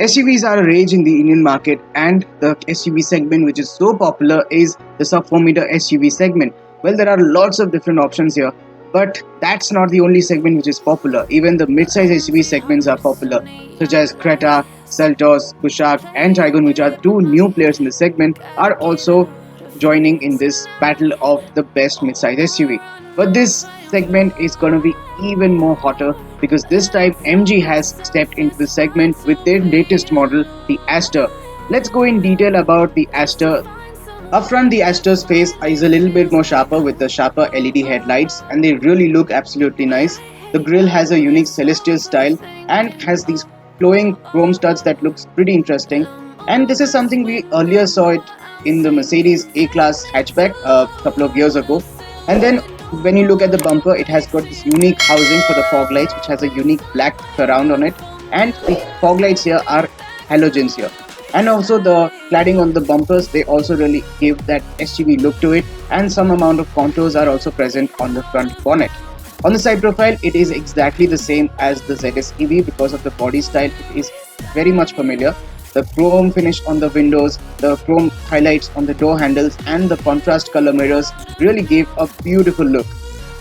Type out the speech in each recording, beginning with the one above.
SUVs are a rage in the Indian market, and the SUV segment which is so popular is the sub 4 meter SUV segment. Well, there are lots of different options here, but that's not the only segment which is popular. Even the mid-size SUV segments are popular, such as Creta, Seltos, Kushaq, and Trigon, which are two new players in the segment, are also joining in this battle of the best mid-size SUV. But this segment is going to be even more hotter because this time MG has stepped into the segment with their latest model, the Astor. Let's go in detail about the Astor. Up front, the Astor's face is a little bit more sharper with the sharper LED headlights, and they really look absolutely nice. The grille has a unique celestial style and has these flowing chrome studs that looks pretty interesting. And this is something we earlier saw it in the Mercedes A-Class hatchback a couple of years ago. And then when you look at the bumper, it has got this unique housing for the fog lights, which has a unique black surround on it, and the fog lights here are halogens here. And also the cladding on the bumpers, they also really give that SUV look to it, and some amount of contours are also present on the front bonnet. On the side profile, it is exactly the same as the ZS EV because of the body style. It is very much familiar. The chrome finish on the windows, the chrome highlights on the door handles, and the contrast color mirrors really gave a beautiful look.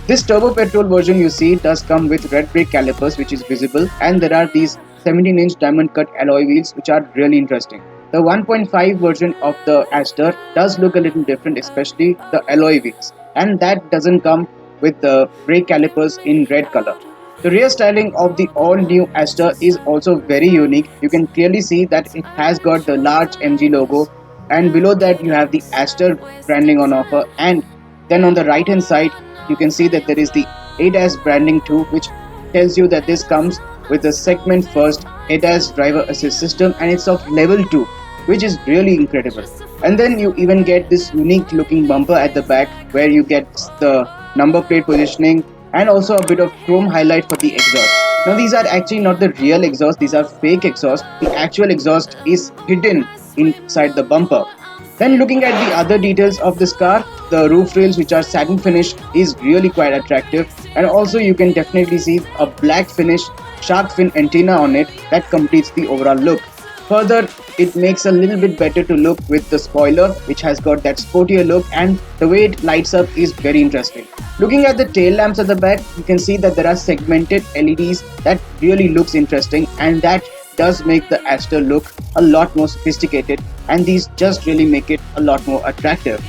This turbo petrol version you see does come with red brake calipers, which is visible, and there are these 17-inch diamond cut alloy wheels which are really interesting. The 1.5 version of the Astor does look a little different, especially the alloy wheels, and that doesn't come with the brake calipers in red color. The rear styling of the all-new Astor is also very unique. You can clearly see that it has got the large MG logo, and below that you have the Astor branding on offer, and then on the right hand side you can see that there is the ADAS branding too, which tells you that this comes with the segment first ADAS driver assist system, and it's of level 2, which is really incredible. And then you even get this unique looking bumper at the back where you get the number plate positioning and also a bit of chrome highlight for the exhaust. Now these are actually not the real exhaust, these are fake exhaust. The actual exhaust is hidden inside the bumper. Then looking at the other details of this car, the roof rails which are satin finish is really quite attractive, and also you can definitely see a black finish shark fin antenna on it that completes the overall look. Further, it makes a little bit better to look with the spoiler which has got that sportier look, and the way it lights up is very interesting. Looking at the tail lamps at the back, you can see that there are segmented LEDs that really looks interesting, and that does make the Astor look a lot more sophisticated, and these just really make it a lot more attractive.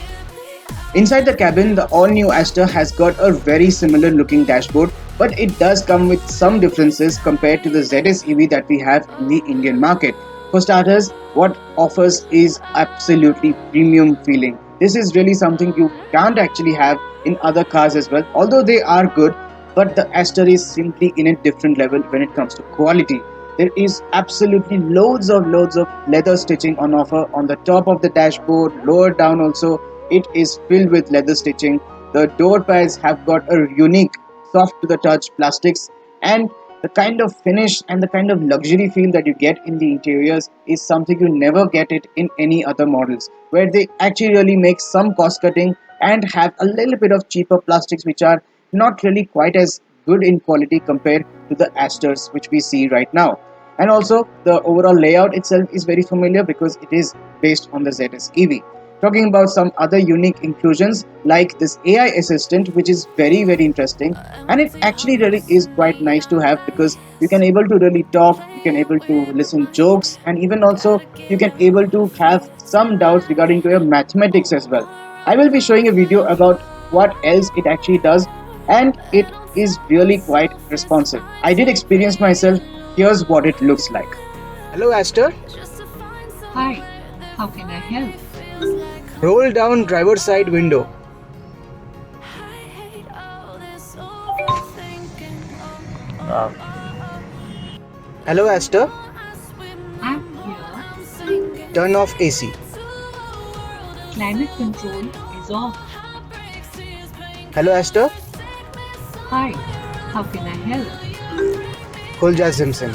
Inside the cabin, the all-new Astor has got a very similar looking dashboard, but it does come with some differences compared to the ZS EV that we have in the Indian market. For starters, what offers is absolutely premium feeling. This is really something you can't actually have in other cars as well, although they are good, but the Astor is simply in a different level when it comes to quality. There is absolutely loads of leather stitching on offer on the top of the dashboard, lower down also. It is filled with leather stitching. The door pads have got a unique soft to the touch plastics, and the kind of finish and the kind of luxury feel that you get in the interiors is something you never get it in any other models, where they actually really make some cost cutting and have a little bit of cheaper plastics which are not really quite as good in quality compared to the Astors which we see right now. And also the overall layout itself is very familiar because it is based on the ZS EV. Talking about some other unique inclusions like this AI assistant, which is very interesting, and it actually really is quite nice to have because you can able to really talk, you can able to listen jokes, and even also you can able to have some doubts regarding to your mathematics as well. I will be showing a video about what else it actually does, and it is really quite responsive. I did experience myself. Here's what it looks like. Hello Astor. Hi, how can I help? Roll down driver side window. Hello Astor. I'm here. Turn off AC. Climate control is off. Hello Astor. Hi, how can I help? Kulja Simpson.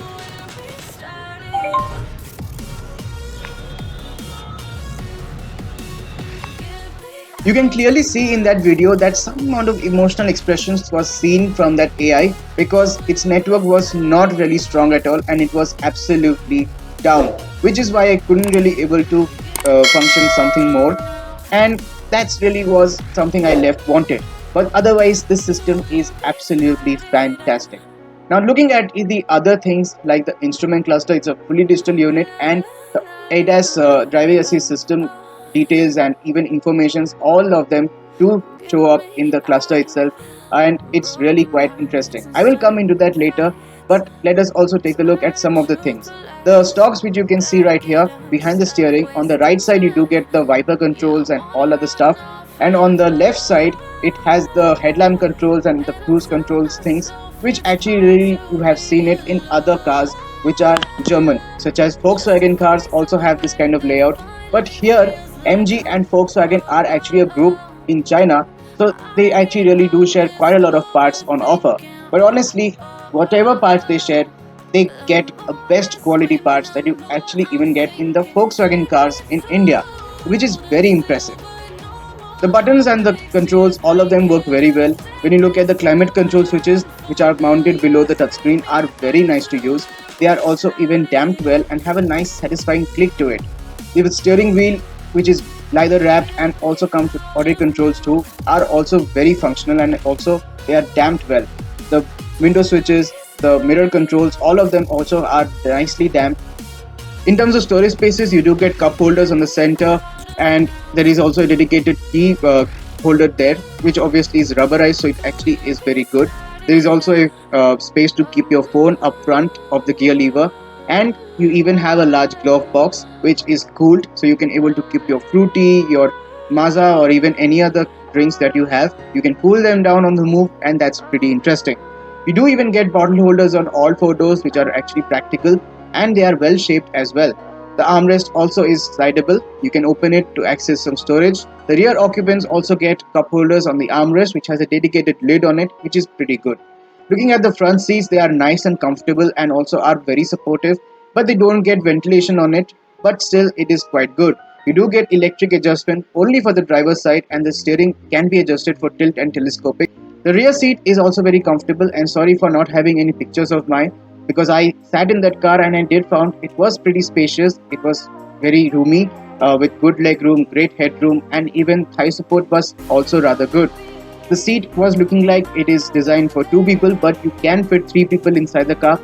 You can clearly see in that video that some amount of emotional expressions was seen from that AI because its network was not really strong at all, and it was absolutely down, which is why I couldn't really able to function something more, and that's really was something I left wanted. But otherwise, this system is absolutely fantastic. Now, looking at the other things like the instrument cluster, it's a fully digital unit, and the ADAS driving assist system details and even informations, all of them do show up in the cluster itself, and it's really quite interesting. I will come into that later, but let us also take a look at some of the things. The stocks which you can see right here behind the steering, on the right side you do get the wiper controls and all other stuff, and on the left side it has the headlamp controls and the cruise controls things, which actually really you have seen it in other cars which are German, such as Volkswagen cars also have this kind of layout. But here MG and Volkswagen are actually a group in China, so they actually really do share quite a lot of parts on offer. But honestly, whatever parts they share, they get a best quality parts that you actually even get in the Volkswagen cars in India, which is very impressive. The buttons and the controls, all of them work very well. When you look at the climate control switches, which are mounted below the touchscreen, are very nice to use. They are also even damped well and have a nice satisfying click to it. The steering wheel, which is leather wrapped and also comes with audio controls too, are also very functional, and also they are damped well. The window switches, the mirror controls, all of them also are nicely damped. In terms of storage spaces, you do get cup holders on the center, and there is also a dedicated key holder there, which obviously is rubberized, so it actually is very good. There is also a space to keep your phone up front of the gear lever, and you even have a large glove box which is cooled, so you can able to keep your fruity, your maza, or even any other drinks that you have. You can cool them down on the move, and that's pretty interesting. You do even get bottle holders on all four doors, which are actually practical, and they are well shaped as well. The armrest also is slidable. You can open it to access some storage. The rear occupants also get cup holders on the armrest, which has a dedicated lid on it, which is pretty good. Looking at the front seats, they are nice and comfortable and also are very supportive, but they don't get ventilation on it, but still it is quite good. You do get electric adjustment only for the driver's side, and the steering can be adjusted for tilt and telescopic. The rear seat is also very comfortable, and sorry for not having any pictures of mine, because I sat in that car and I did found it was pretty spacious. It was very roomy, with good leg room, great headroom, and even thigh support was also rather good. The seat was looking like it is designed for two people, but you can fit three people inside the car.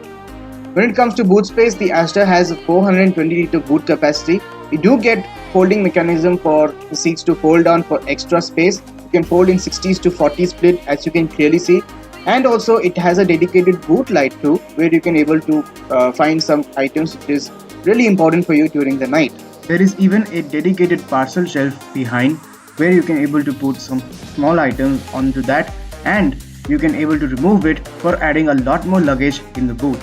When it comes to boot space, the Astor has a 420-liter boot capacity. You do get folding mechanism for the seats to fold down for extra space. You can fold in 60s to 40 split, as you can clearly see. And also it has a dedicated boot light too, where you can able to find some items which is really important for you during the night. There is even a dedicated parcel shelf behind, where you can able to put some small items onto that, and you can able to remove it for adding a lot more luggage in the boot.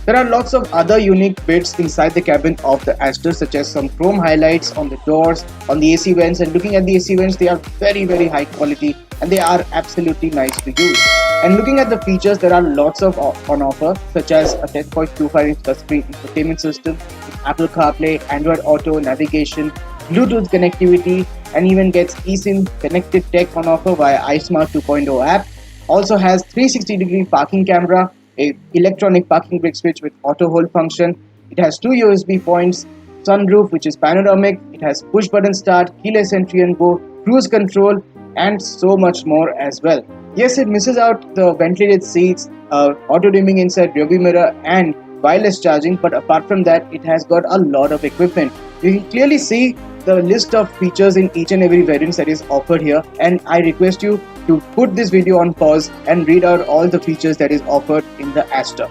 There are lots of other unique bits inside the cabin of the Astor, such as some chrome highlights on the doors, on the AC vents, and looking at the AC vents, they are very high quality and they are absolutely nice to use. And looking at the features, there are lots of on offer, such as a 10.25-inch touchscreen infotainment system, Apple CarPlay, Android Auto, navigation, Bluetooth connectivity, and even gets eSIM connected tech on offer via iSmart 2.0 app. Also has 360-degree parking camera, a electronic parking brake switch with auto hold function. It has two USB points, sunroof which is panoramic. It has push button start, keyless entry and go, cruise control, and so much more as well. Yes, it misses out the ventilated seats, auto dimming inside rearview mirror, and wireless charging, but apart from that, it has got a lot of equipment. You can clearly see the list of features in each and every variant that is offered here, and I request you to put this video on pause and read out all the features that is offered in the Astor.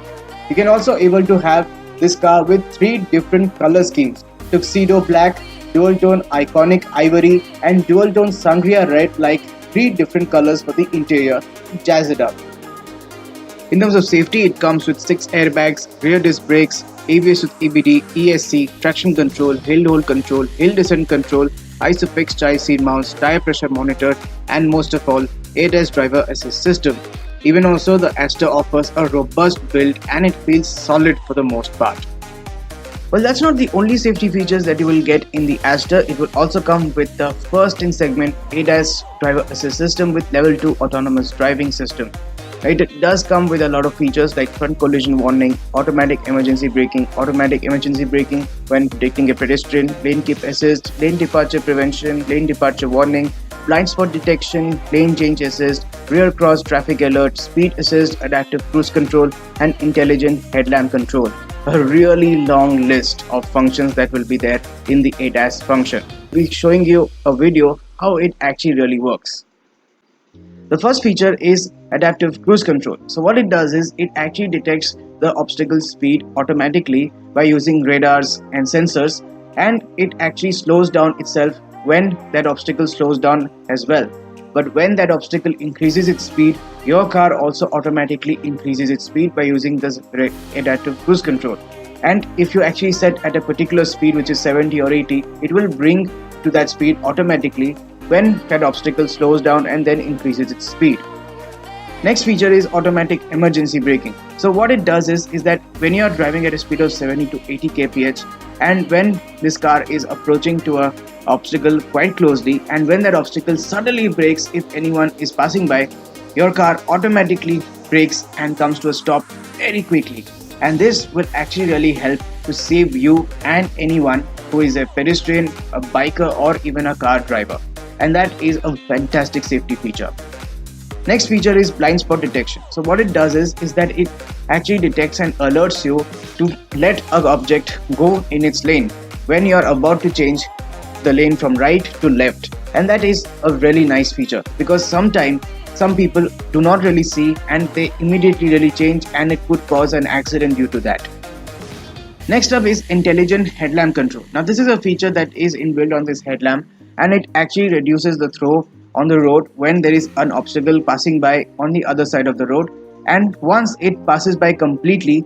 You can also able to have this car with three different color schemes: tuxedo black, dual tone iconic ivory, and dual tone sangria red, like three different colors for the interior to jazz it up. In terms of safety, it comes with 6 airbags, rear disc brakes, ABS with EBD, ESC, traction control, hill hold control, hill descent control, ISOFIX child seat mounts, tire pressure monitor, and most of all, ADAS driver assist system. Even also, the Astor offers a robust build and it feels solid for the most part. Well, that's not the only safety features that you will get in the Astor. It will also come with the first in segment ADAS driver assist system with level 2 autonomous driving system. It does come with a lot of features like front collision warning, automatic emergency braking when detecting a pedestrian, lane keep assist, lane departure prevention, lane departure warning, blind spot detection, lane change assist, rear cross traffic alert, speed assist, adaptive cruise control, and intelligent headlamp control. A really long list of functions that will be there in the ADAS function. We'll be showing you a video how it actually really works. The first feature is adaptive cruise control. So what it does is it actually detects the obstacle speed automatically by using radars and sensors, and it actually slows down itself when that obstacle slows down as well. But when that obstacle increases its speed, your car also automatically increases its speed by using this adaptive cruise control. And if you actually set at a particular speed which is 70 or 80, it will bring to that speed automatically when that obstacle slows down and then increases its speed. Next feature is automatic emergency braking. So what it does is that when you are driving at a speed of 70 to 80 kph, and when this car is approaching to a obstacle quite closely, and when that obstacle suddenly brakes if anyone is passing by, your car automatically brakes and comes to a stop very quickly. And this will actually really help to save you and anyone who is a pedestrian, a biker, or even a car driver. And that is a fantastic safety feature. Next feature is blind spot detection. So what it does is that it actually detects and alerts you to let an object go in its lane when you are about to change the lane from right to left. And that is a really nice feature because sometimes some people do not really see and they immediately really change, and it could cause an accident due to that. Next up is intelligent headlamp control. Now this is a feature that is inbuilt on this headlamp, and it actually reduces the throw on the road when there is an obstacle passing by on the other side of the road. And once it passes by completely,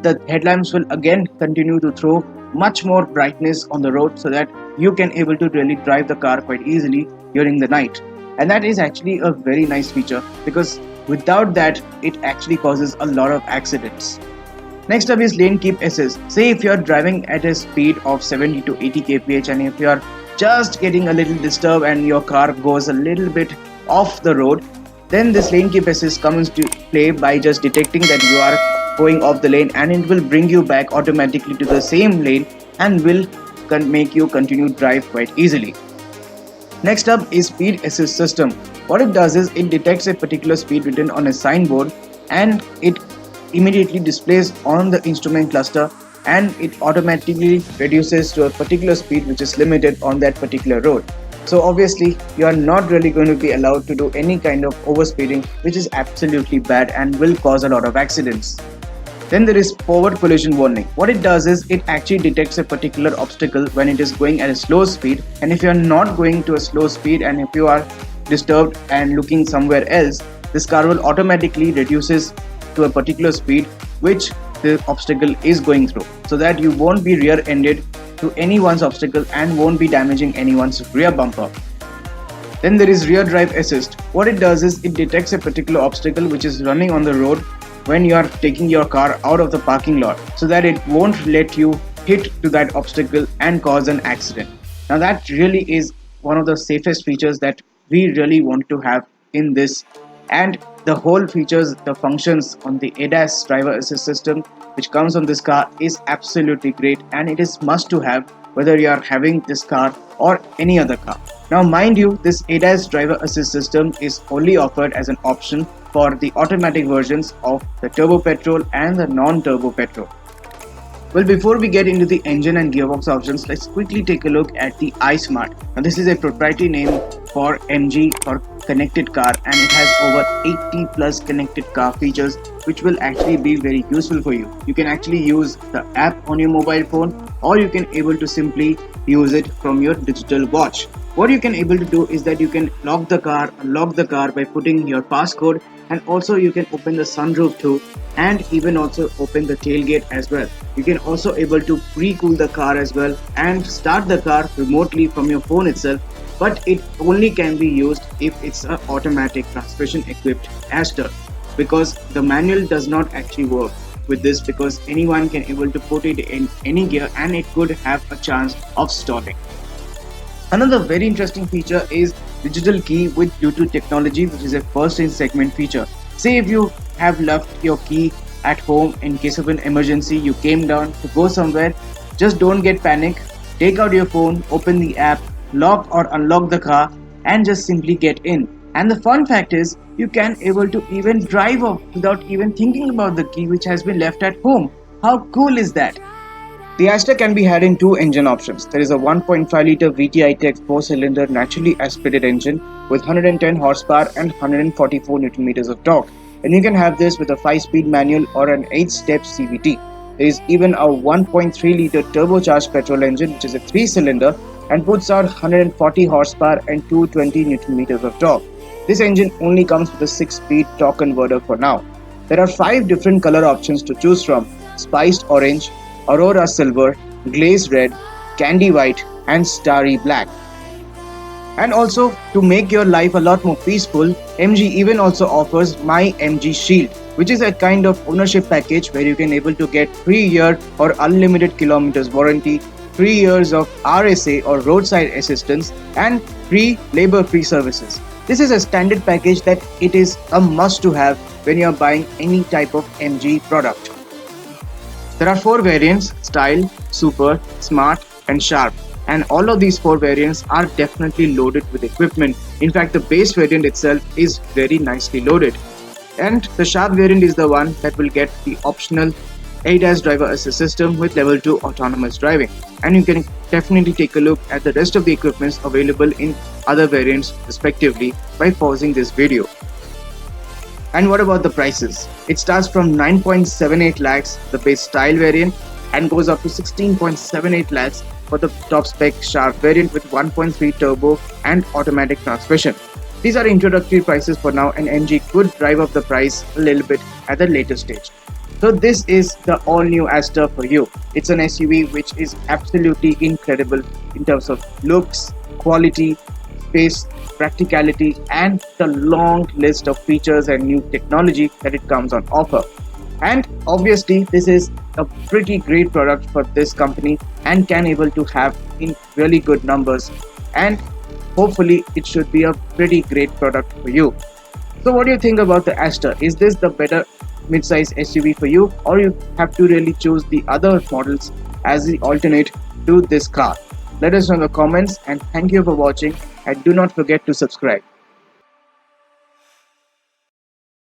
the headlamps will again continue to throw much more brightness on the road so that you can able to really drive the car quite easily during the night. And that is actually a very nice feature because without that it actually causes a lot of accidents. Next up is lane keep assist. Say if you are driving at a speed of 70 to 80 kph, and if you are just getting a little disturbed and your car goes a little bit off the road, then this lane keep assist comes into play by just detecting that you are going off the lane, and it will bring you back automatically to the same lane and will make you continue to drive quite easily. Next up is speed assist system. What it does is it detects a particular speed written on a signboard, and it immediately displays on the instrument cluster, and it automatically reduces to a particular speed which is limited on that particular road. So obviously you are not really going to be allowed to do any kind of overspeeding, which is absolutely bad and will cause a lot of accidents. Then there is forward collision warning. What it does is it actually detects a particular obstacle when it is going at a slow speed, and if you are not going to a slow speed and if you are disturbed and looking somewhere else, this car will automatically reduces to a particular speed which the obstacle is going through, so that you won't be rear-ended to anyone's obstacle and won't be damaging anyone's rear bumper. Then there is rear drive assist. What it does is it detects a particular obstacle which is running on the road when you are taking your car out of the parking lot, so that it won't let you hit to that obstacle and cause an accident. Now that really is one of the safest features that we really want to have in this, and the whole features, the functions on the ADAS driver assist system which comes on this car is absolutely great, and it is must to have whether you are having this car or any other car. Now mind you, this ADAS driver assist system is only offered as an option for the automatic versions of the turbo petrol and the non-turbo petrol. Well, before we get into the engine and gearbox options, let's quickly take a look at the iSmart. Now this is a proprietary name for MG for connected car, and it has over 80 plus connected car features which will actually be very useful for you. You can actually use the app on your mobile phone, or you can able to simply use it from your digital watch. What you can able to do is that you can lock the car, unlock the car by putting your passcode, and also you can open the sunroof too, and even also open the tailgate as well. You can also able to pre-cool the car as well and start the car remotely from your phone itself, but it only can be used if it's an automatic transmission equipped Astor, because the manual does not actually work with this, because anyone can able to put it in any gear and it could have a chance of stalling. Another very interesting feature is digital key with Bluetooth technology, which is a first in segment feature. Say if you have left your key at home in case of an emergency, you came down to go somewhere, just don't get panic. Take out your phone, open the app, lock or unlock the car and just simply get in. And the fun fact is you can able to even drive off without even thinking about the key which has been left at home. How cool is that? The Astor can be had in two engine options. There is a 1.5 litre VTI Tech 4-cylinder naturally aspirated engine with 110 horsepower and 144 Newton meters of torque. And you can have this with a 5-speed manual or an 8-step CVT. There is even a 1.3 litre turbocharged petrol engine which is a 3-cylinder and puts out 140 horsepower and 220 Newton meters of torque. This engine only comes with a 6-speed torque converter for now. There are 5 different color options to choose from: spiced orange, Aurora Silver, Glaze Red, Candy White, and Starry Black. And also, to make your life a lot more peaceful, MG even also offers My MG Shield, which is a kind of ownership package where you can able to get 3-year or unlimited kilometers warranty, 3 years of RSA or roadside assistance, and free labor-free services. This is a standard package that it is a must to have when you are buying any type of MG product. There are 4 variants: Style, Super, Smart, and Sharp. And all of these 4 variants are definitely loaded with equipment. In fact, the base variant itself is very nicely loaded. And the Sharp variant is the one that will get the optional ADAS driver assist system with level 2 autonomous driving. And you can definitely take a look at the rest of the equipments available in other variants respectively by pausing this video. And what about the prices? It starts from 9.78 lakhs, the base style variant, and goes up to 16.78 lakhs for the top spec Sharp variant with 1.3 turbo and automatic transmission. These are introductory prices for now, and MG could drive up the price a little bit at a later stage. So this is the all new Astor for you. It's an SUV which is absolutely incredible in terms of looks, quality, space, practicality, and the long list of features and new technology that it comes on offer. And obviously this is a pretty great product for this company and can able to have in really good numbers, and hopefully it should be a pretty great product for you. So what do you think about the Astor? Is this the better mid-size SUV for you, or you have to really choose the other models as the alternate to this car? Let us know in the comments, and thank you for watching, and do not forget to subscribe.